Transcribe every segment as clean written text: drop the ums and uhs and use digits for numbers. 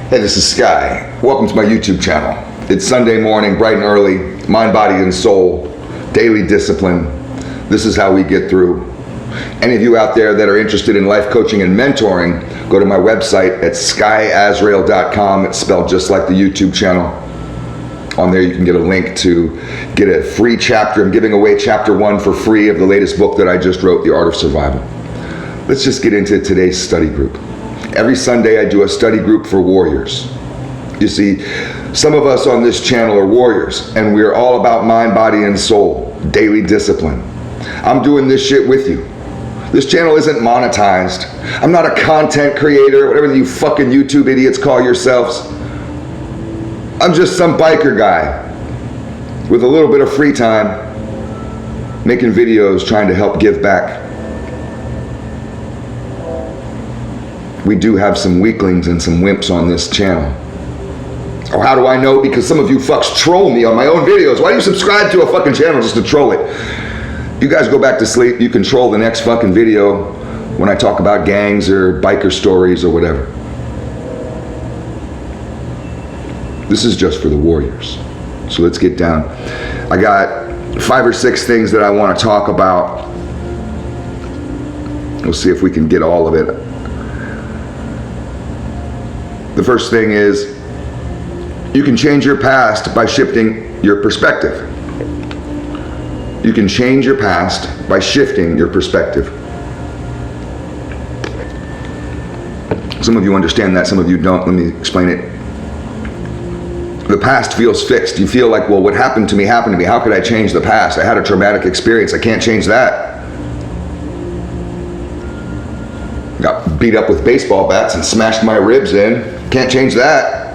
Hey, this is Sky. Welcome to my YouTube channel. It's Sunday morning, bright and early, mind, body, and soul, daily discipline. This is how we get through. Any of you out there that are interested in life coaching and mentoring, go to my website at skyazrael.com. It's spelled just like the YouTube channel. On there you can get a link to get a free chapter. I'm giving away chapter 1 for free of the latest book that I just wrote, The Art of Survival. Let's just get into today's study group. Every Sunday I do a study group for warriors. You see, some of us on this channel are warriors, and we're all about mind, body, and soul, daily discipline. I'm doing this shit with you. This channel isn't monetized. I'm not a content creator, whatever you fucking YouTube idiots call yourselves. I'm just some biker guy with a little bit of free time, making videos, trying to help give back. We do have some weaklings and some wimps on this channel. Oh, how do I know? Because some of you fucks troll me on my own videos. Why do you subscribe to a fucking channel just to troll it? You guys go back to sleep. You can troll the next fucking video when I talk about gangs or biker stories or whatever. This is just for the warriors. So let's get down. I got 5 or 6 things that I want to talk about. We'll see if we can get all of it. The first thing is, you can change your past by shifting your perspective. You can change your past by shifting your perspective. Some of you understand that, some of you don't. Let me explain it. The past feels fixed. You feel like, well, what happened to me happened to me. How could I change the past? I had a traumatic experience. I can't change that. Got beat up with baseball bats and smashed my ribs in. Can't change that.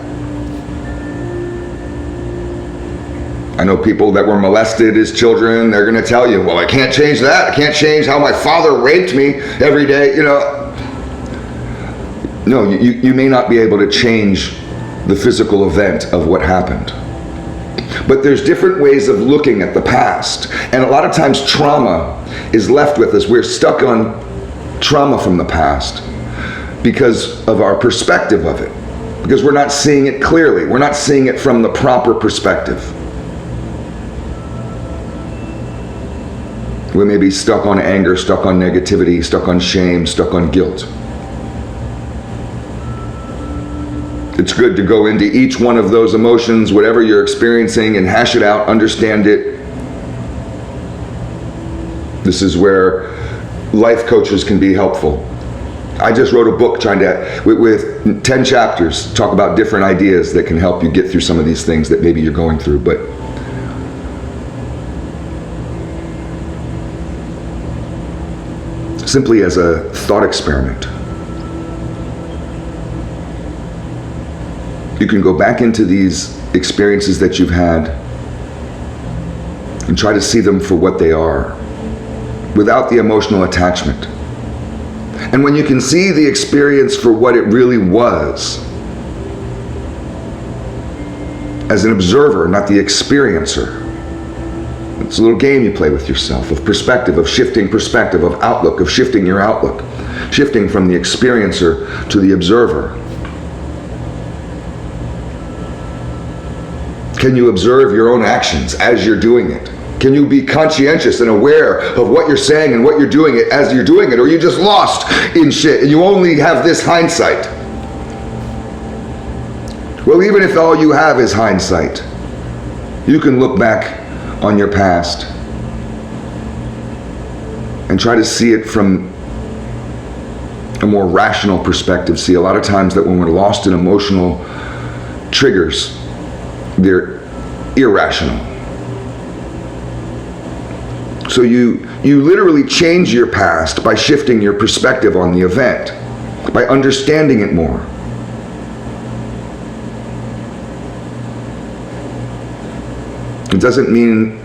I know people that were molested as children. They're going to tell you, well, I can't change that. I can't change how my father raped me every day. You know. No, you may not be able to change the physical event of what happened. But there's different ways of looking at the past. And a lot of times trauma is left with us. We're stuck on trauma from the past because of our perspective of it. Because we're not seeing it clearly. We're not seeing it from the proper perspective. We may be stuck on anger, stuck on negativity, stuck on shame, stuck on guilt. It's good to go into each one of those emotions, whatever you're experiencing, and hash it out, understand it. This is where life coaches can be helpful. I just wrote a book trying to, with 10 chapters, talk about different ideas that can help you get through some of these things that maybe you're going through. But simply as a thought experiment, you can go back into these experiences that you've had and try to see them for what they are, without the emotional attachment. And when you can see the experience for what it really was, as an observer, not the experiencer. It's a little game you play with yourself, of perspective, of shifting perspective, of outlook, of shifting your outlook, shifting from the experiencer to the observer. Can you observe your own actions as you're doing it? Can you be conscientious and aware of what you're saying and what you're doing it as you're doing it? Or are you just lost in shit and you only have this hindsight? Well, even if all you have is hindsight, you can look back on your past and try to see it from a more rational perspective. See, a lot of times that when we're lost in emotional triggers, they're irrational. So you literally change your past by shifting your perspective on the event, by understanding it more. It doesn't mean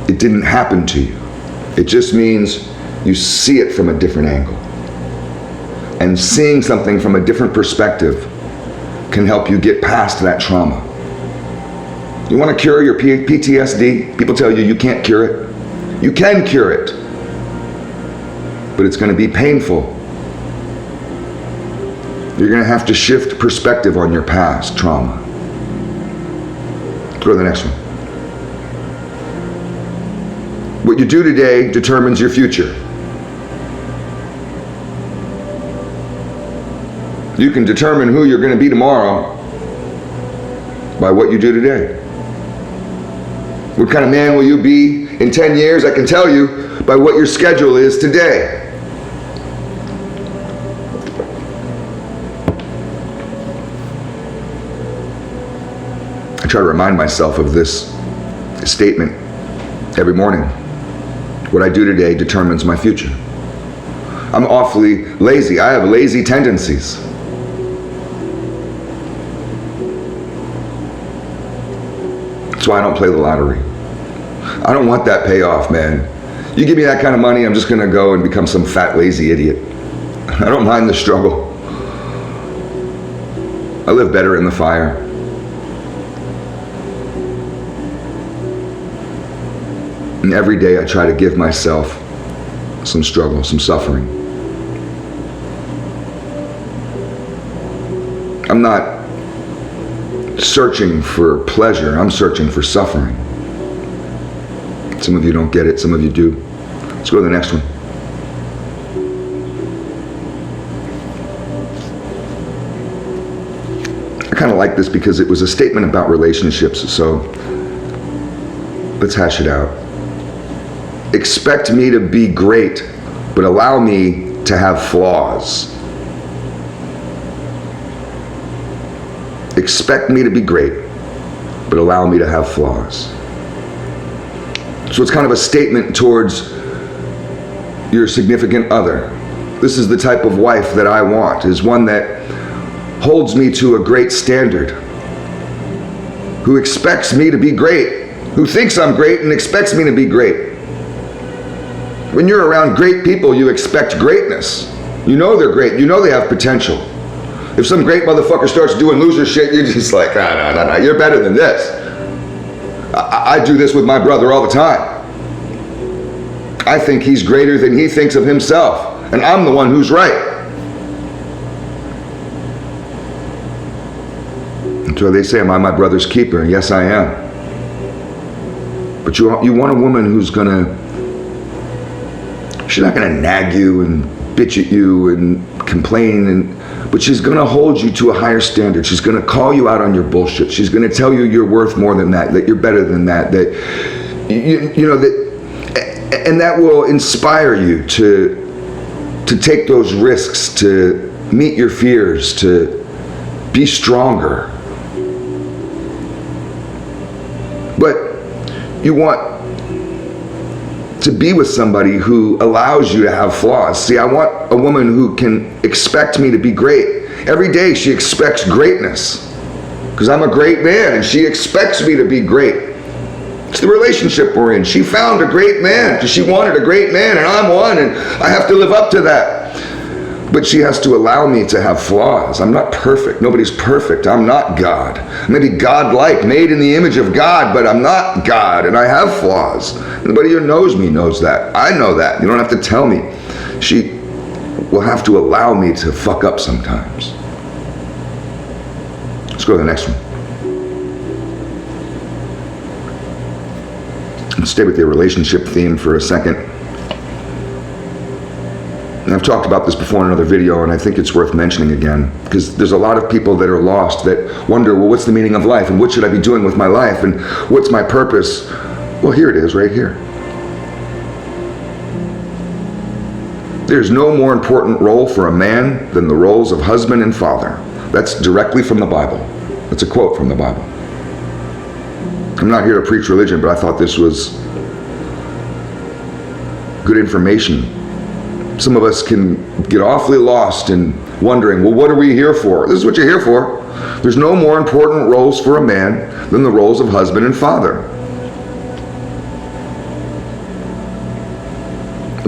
it didn't happen to you. It just means you see it from a different angle. And seeing something from a different perspective can help you get past that trauma. You want to cure your PTSD? People tell you you can't cure it. You can cure it, but it's going to be painful. You're going to have to shift perspective on your past trauma. Go to the next one. What you do today determines your future. You can determine who you're going to be tomorrow by what you do today. What kind of man will you be in 10 years? I can tell you by what your schedule is today. I try to remind myself of this statement every morning. What I do today determines my future. I'm awfully lazy. I have lazy tendencies. That's why I don't play the lottery. I don't want that payoff, man. You give me that kind of money, I'm just going to go and become some fat, lazy idiot. I don't mind the struggle. I live better in the fire. And every day I try to give myself some struggle, some suffering. I'm not searching for pleasure, I'm searching for suffering. Some of you don't get it, some of you do. Let's go to the next one. I kind of like this because it was a statement about relationships, so let's hash it out. Expect me to be great, but allow me to have flaws. Expect me to be great, but allow me to have flaws. So it's kind of a statement towards your significant other. This is the type of wife that I want, is one that holds me to a great standard, who expects me to be great, who thinks I'm great and expects me to be great. When you're around great people, you expect greatness. You know they're great, you know they have potential. If some great motherfucker starts doing loser shit, you're just like, no, you're better than this. I do this with my brother all the time. I think he's greater than he thinks of himself, and I'm the one who's right. And so they say, am I my brother's keeper? And yes, I am. But you want a woman who's she's not gonna nag you and bitch at you and complain, but she's gonna hold you to a higher standard. She's gonna call you out on your bullshit. She's gonna tell you you're worth more than that you're better than that you know that, and that will inspire you to take those risks, to meet your fears, to be stronger. But you want to be with somebody who allows you to have flaws. See, I want a woman who can expect me to be great. Every day she expects greatness, because I'm a great man and she expects me to be great. It's the relationship we're in. She found a great man because she wanted a great man, and I'm one, and I have to live up to that. But she has to allow me to have flaws. I'm not perfect. Nobody's perfect. I'm not God. Maybe godlike, made in the image of God, but I'm not God, and I have flaws. Anybody who knows me knows that. I know that. You don't have to tell me. She will have to allow me to fuck up sometimes. Let's go to the next one. Let's stay with the relationship theme for a second. And I've talked about this before in another video, and I think it's worth mentioning again, because there's a lot of people that are lost that wonder, well, what's the meaning of life, and what should I be doing with my life, and what's my purpose? Well, here it is, right here. There's no more important role for a man than the roles of husband and father. That's directly from the Bible. That's a quote from the Bible. I'm not here to preach religion, but I thought this was good information. Some of us can get awfully lost in wondering, well, what are we here for? This is what you're here for. There's no more important roles for a man than the roles of husband and father.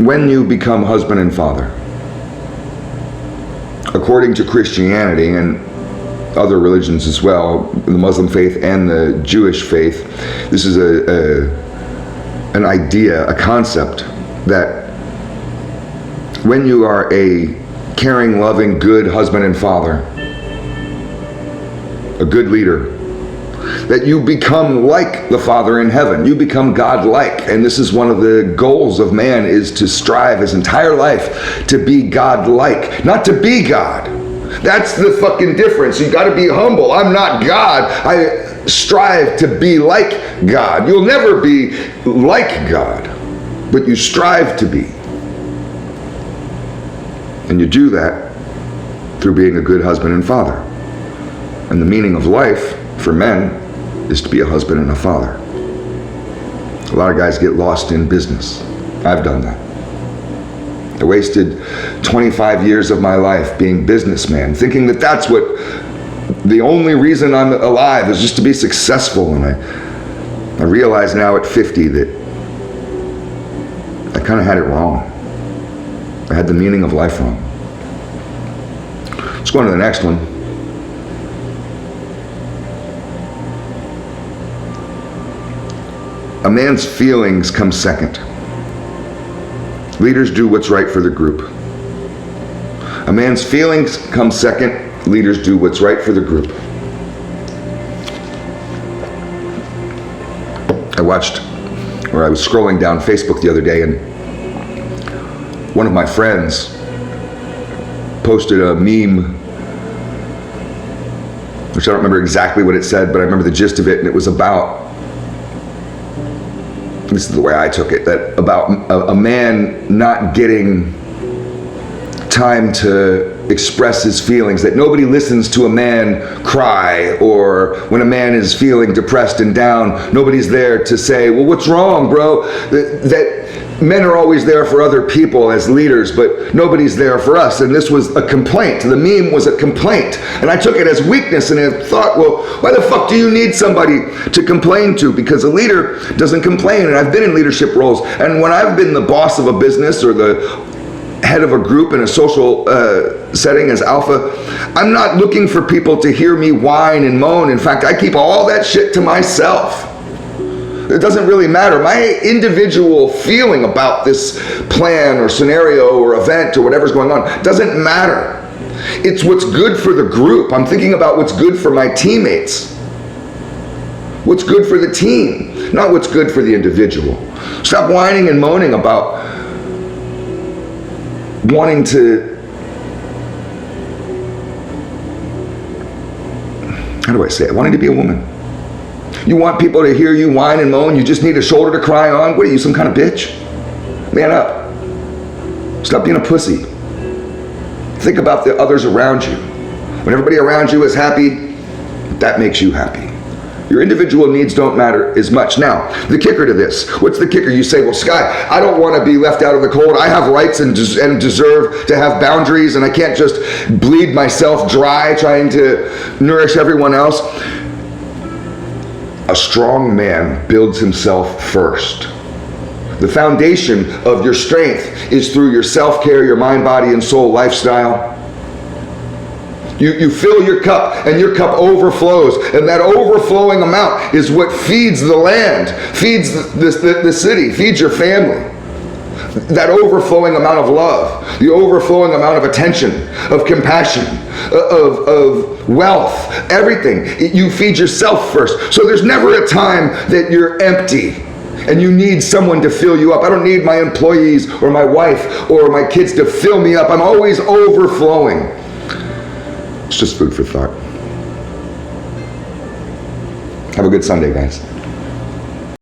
When you become husband and father, according to Christianity and other religions as well, the Muslim faith and the Jewish faith, this is an idea, a concept that when you are a caring, loving, good husband and father, a good leader, that you become like the Father in heaven. You become God-like. And this is one of the goals of man, is to strive his entire life to be God-like, not to be God. That's the fucking difference. You got to be humble. I'm not God. I strive to be like God. You'll never be like God, but you strive to be. And you do that through being a good husband and father. And the meaning of life for men is to be a husband and a father. A lot of guys get lost in business. I've done that. I wasted 25 years of my life being businessman, thinking that that's what, the only reason I'm alive is just to be successful. And I realize now at 50 that I kind of had it wrong. I had the meaning of life wrong. Let's go on to the next one. A man's feelings come second. Leaders do what's right for the group. A man's feelings come second. Leaders do what's right for the group. I was scrolling down Facebook the other day, and one of my friends posted a meme, which I don't remember exactly what it said, but I remember the gist of it, and it was about, this is the way I took it, that about a man not getting time to express his feelings, that nobody listens to a man cry, or when a man is feeling depressed and down, nobody's there to say, well, what's wrong, bro? That men are always there for other people as leaders, but nobody's there for us. And this was a complaint. The meme was a complaint. And I took it as weakness, and I thought, well, why the fuck do you need somebody to complain to? Because a leader doesn't complain. And I've been in leadership roles. And when I've been the boss of a business or the head of a group in a social setting as alpha, I'm not looking for people to hear me whine and moan. In fact, I keep all that shit to myself. It doesn't really matter. My individual feeling about this plan or scenario or event or whatever's going on doesn't matter. It's what's good for the group. I'm thinking about what's good for my teammates. What's good for the team, not what's good for the individual. Stop whining and moaning about wanting to, how do I say it? Wanting to be a woman. You want people to hear you whine and moan? You just need a shoulder to cry on? What are you, some kind of bitch? Man up. Stop being a pussy. Think about the others around you. When everybody around you is happy, that makes you happy. Your individual needs don't matter as much. Now, the kicker to this. What's the kicker? You say, well, Sky, I don't want to be left out of the cold. I have rights and deserve to have boundaries, and I can't just bleed myself dry trying to nourish everyone else. A strong man builds himself first. The foundation of your strength is through your self-care, your mind, body, and soul lifestyle. You fill your cup, and your cup overflows, and that overflowing amount is what feeds the land, feeds the city, feeds your family. That overflowing amount of love, the overflowing amount of attention, of compassion, of wealth, everything. You feed yourself first. So there's never a time that you're empty and you need someone to fill you up. I don't need my employees or my wife or my kids to fill me up. I'm always overflowing. It's just food for thought. Have a good Sunday, guys.